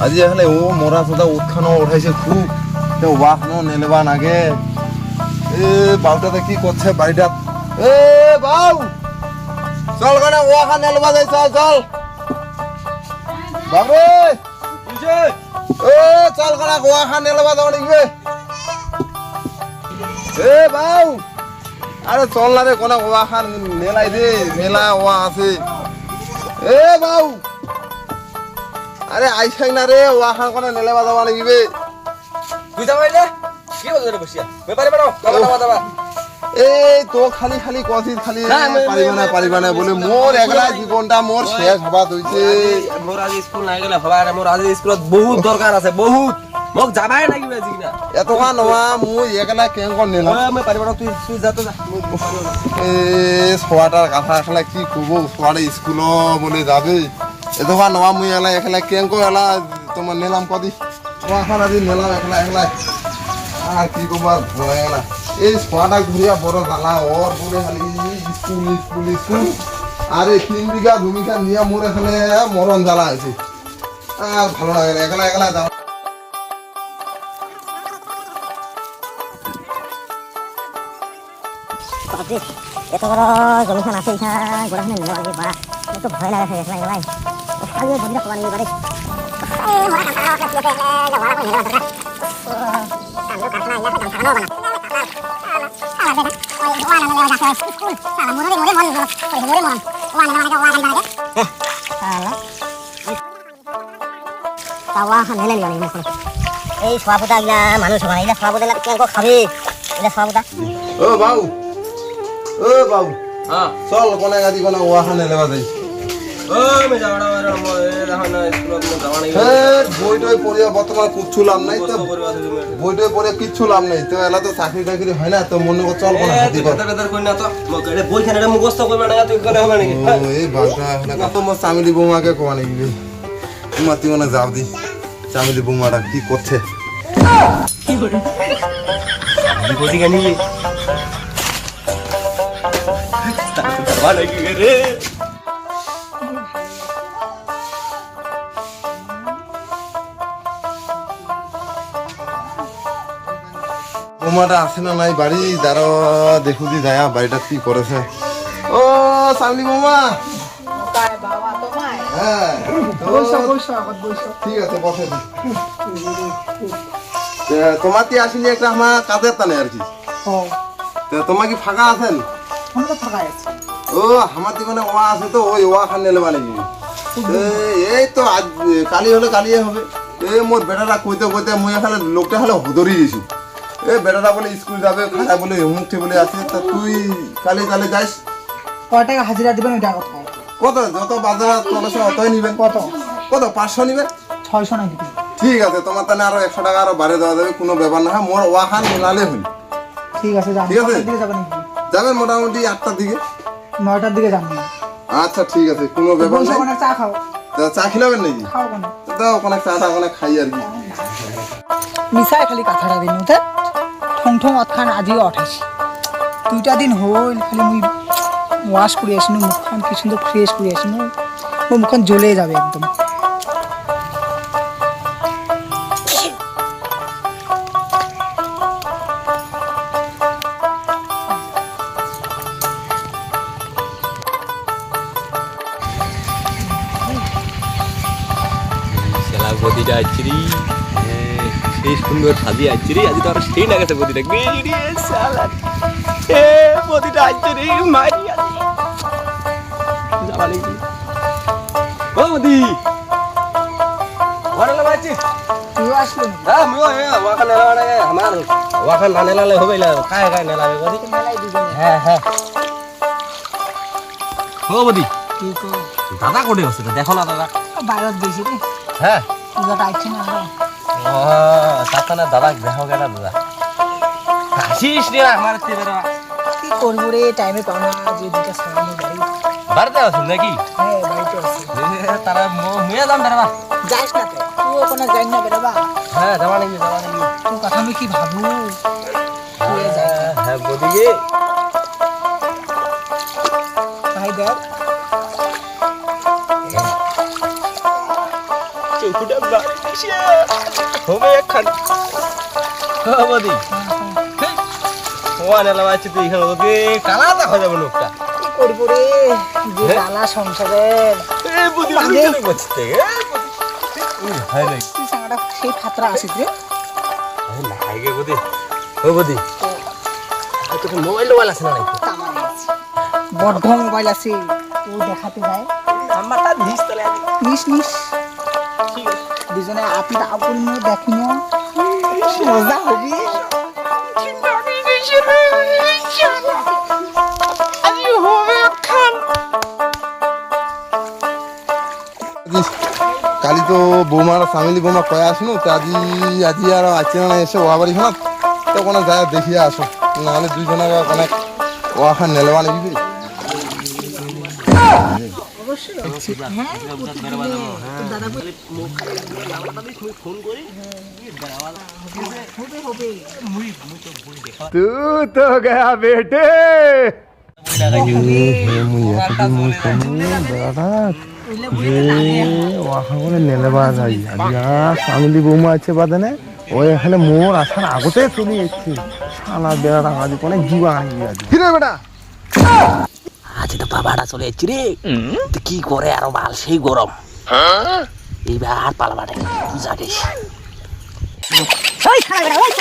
আজি এখানে ও মরা সদা উৎখানো উঠাইছে খুব ওয়াখানো নেলেবা নাগে এ বাউটাতে কি করছে বাড়িটা এ বাউ চল গানে ওয়াখান নেলেবা যাই চল চল বাবরে এ চল গানে ওয়াখান নেলেবা যাও নিবে এ বাউ আরে চল না রে কোনা ওয়াখান নেলাই দে মেলা ওয়া আছে এ বাউ আরে আইসাই না রে ওয়াখান কোনা নেলেবা যাওয়া নিবে তুই যাবাই না কি বলছ রে বসিয়া ব্যাপারে বাড়াও দাবা দাবা এই তো খালি খালি কসিস খালি পারিবা না বলে মোর একলা জীবনটা মোর শেষ হবা হইছে মোর আজ স্কুল নাই গেলে হবা না মোর আজ স্কুলত বহুত দরকার আছে বহুত মোক যাবাই লাগিব আজি কিনা এতকা নয়া মুই একলা কেন কোন নেলা মই পারিবা না তুই যা তো যা এ সোয়াটার কথা খালা কি কব সোয়াটা স্কুল বলে যাবে এতকা নয়া মুই একলা কেন কো এলা তোমার নেলাম কদি ওয়াখান আজি নেলাম একলা আর কি কবার ভয় এলা এই সোয়াটা ঘুরিয়া বড় জ্বালা ওর পরে খালি স্কুল আরে 3 বিঘা জমিটা নিয়ে মোর এখানে মরণ জ্বালা আছে আর ভালো লাগে না একলা যাও এত বড় জমিখান আছে এখানে গোড়াখানে নিয়ে লাগে বা একটু ভয় লাগে একলাই খালি বন্ধুরা খাবার নিয়ে পারে এই সভাপতা মানুষ হয় এটা সভাপতা খাবে এটা সভাপতা ও বাবু হ্যাঁ চল কোনে গাদি কোনে ওয়াখানে লেবা যাই ও মে যাওড়া মারা মো দেখো না স্কুলত মো যাওয়া নাই বইটই পড়িয়া বর্তমান কিচ্ছু লাভ নাই তো বইটই পড়ে কিচ্ছু লাভ নাই তো এলা তো চাকরি টাকরি হয় না তো মনে কর চল কোনে হাতি কর বেদার কই না তো মো কইলে বইখানে মুখস্থ কইবা না তুই করে হবে নাকি ও এই বাটা হলা তো মো চামিলি বৌমাকে কোয়া নাকি তোমার তুই মনে যাও দি চামিলি বৌমাটা কি করছে কি করে বিপদি গানি ভালো কি রে বৌমাটা আছে না নাই বাড়ি দাঁড়ো দেখু দি যায় বাড়িটা কি করেছে ও চামিলি বৌমা হ্যাঁ ঠিক আছে বসে তোমার কি আসিনি একটা আমার কাজের টানে আর কি তোমার কি ফাঁকা আছেন ও আমার মানে ওয়া আছে তো ওই ওয়া খান নেলে মানে এই তো আজ কালি হলে কালিয়ে হবে এই মোর বেটাটা কইতে মুই এখানে লোকটা হলে ধরি দিয়েছি এই বেটাটা বলে স্কুল যাবে খারা বলে মুখে বলে আছে তা তুই কালি যাইস কয় টাকা হাজিরা দিবেন ওইটা কথা কত যত বাজার চলেছে অতই নিবেন কত 500 নিবেন 600 নাকি ঠিক আছে তোমার তাহলে আরো 100 টাকা আরো বাড়ে দেওয়া যাবে কোনো ব্যাপার না মোর ওয়া খান মিলালে হই ঠিক আছে যান ঠিক আছে দিকে যাবেন নাকি যাবেন মোটামুটি 8টার দিকে 9টার দিকে যান আচ্ছা ঠিক আছে কোনো ব্যাপার বসে নেই ওখানে চা খাও চা খিলাবেন নাকি খাও কেন দাও ওখানে চা ওখানে খাই আর কি মিশাই খালি কথাটা দিন উঠে ঠং অতখান আজিও উঠাইছি 2টা দিন হইল খালি মুই ওয়াশ করে আসিনি মুখখান কি সুন্দর ফ্রেশ করে আসিনি ও মুখখান জ্বলে যাবে একদম বদিটা আইছিরি সেই সুন্দর সাজি আইছিরি আজ তো আর সেই না গেছে বদিটা গেড়ি শালা এ বদিটা আইছিরি মারি আছি যাবালি ও বদি ওরালা বাচ্চি তুই আসলো হ্যাঁ মিও হে ওখানে লাগানে আমার ওখানে না নেলালে হবে না কায় না লাগে বদি মেলাই দিবেন হ্যাঁ ও বদি কি কো দাদা কোডে আছে দেখো না দাদা বাইরে দিছি রে হ্যাঁ পূজাটা আইছে না ও তাতানা দাদা দেখো কেন দাদা আসিস রে আমার তেরা কি করব রে টাইমে পাও না যে দুটা সামনে বাড়ি বাড়িতে আছেন নাকি হ্যাঁ বাড়িতে আছে তারা মুয়ে যাম বেরবা যাস না তুই ওখানে যাই না বেরবা হ্যাঁ যাবা নাকি তোর কথা আমি কি ভাবু তুই যা হ্যাঁ বদিকে ভাই দেখ চোখটা বাড়ি দিছে হবে একখান বদি ওয়া নেলা আছে তুই এখানে ওকে কালাদা হয়ে যাবে লোকটা কি করবো রে যে জ্বালা সংসারের এ বদি আমি বলতে হাই রে তুই সাঙ্গাটা সেই খাতরা আসিস রে না আগে বদি ও বদি তোর মোবাইল আছে না নাকি তামানে আছে বড় মোবাইল আছে ও দেখাতে যায় নাম্বারটা দিস তাহলে আগে নিস নিস ঠিক আছে দুজনে আপনি আপনি দেখিনো মজা হবি কালি তো বৌমার ফ্যামিলি বৌমা কয়ে আসনু তো আজি আর আছে না এসে ওয়া বাড়ি খানা তো কোনো যায় দেখিয়ে আসো নাহলে দুইজনে অনেক ওয়াখান নেলবা নিবি तू तो गया बेटे ফ্যামিলি বৌমা আছে বাদে ওই এখানে মোর আসার আগতে চলে যাচ্ছে সালা বেড়া আজ অনেক জীবা কিরে বেটা আজ তো বাবাটা চলে যাচ্ছি রে তো কি করে আরো মাল সেই গরম এইবার আর পালাবাটে তুই জানিস ওই খারাপ ওই